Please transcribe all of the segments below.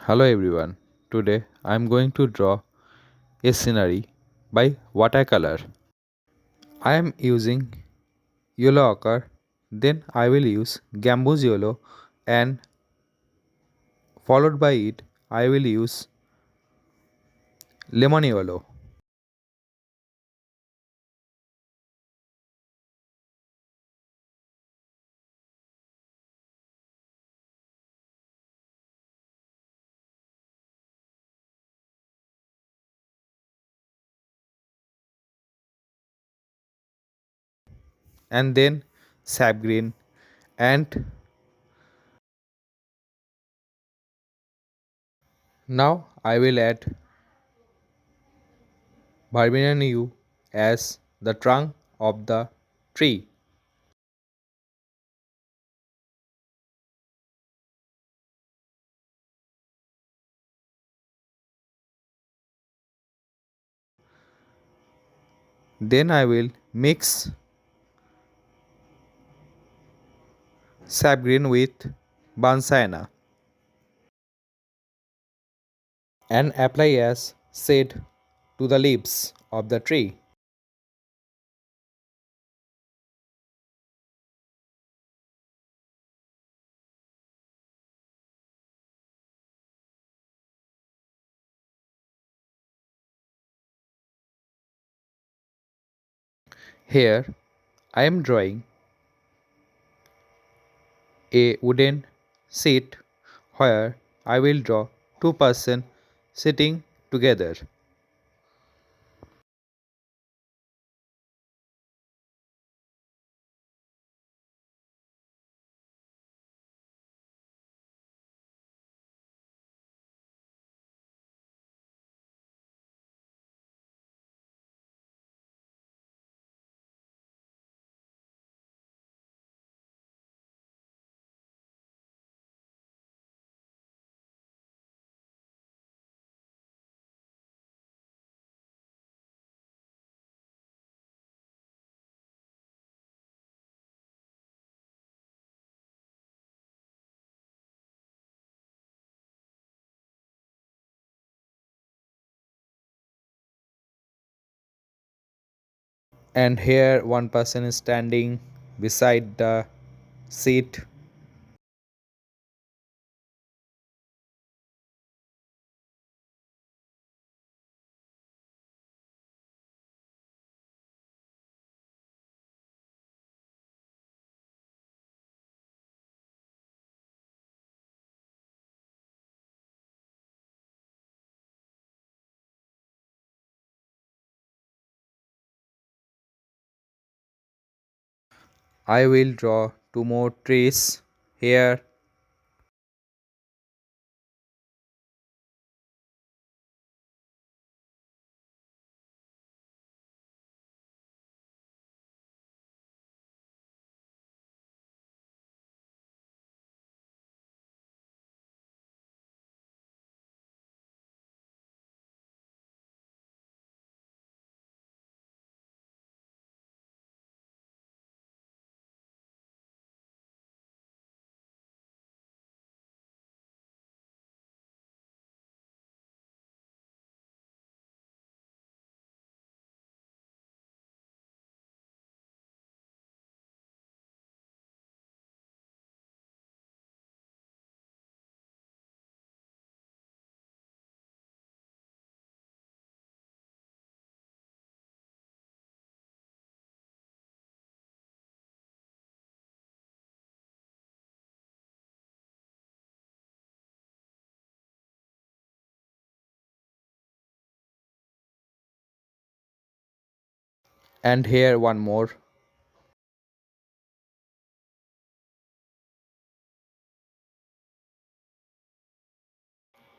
Hello everyone. Today I am going to draw a scenery by watercolor. I am using yellow ochre, then I will use gambus yellow, and followed by it I will use lemon yellow. And then sap green, and now I will add Barbarian yew as the trunk of the tree. Then I will mix sap green with bansana and apply as shade to the leaves of the tree. Here I am drawing a wooden seat where I will draw two persons sitting together. And here one person is standing beside the seat. I will draw two more trees here. And here one more.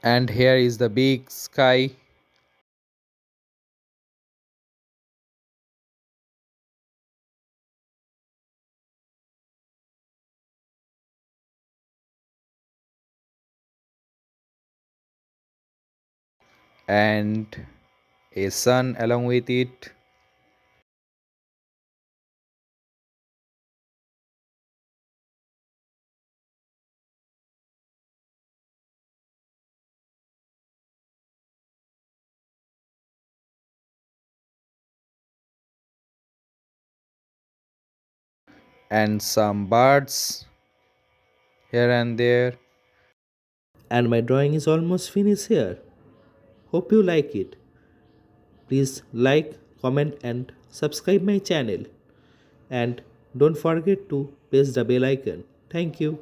And here is the big sky. And a sun along with it. and some birds here and there. And my drawing is almost finished here. Hope you like it. Please like, comment and subscribe my channel. And don't forget to press the bell icon. Thank you.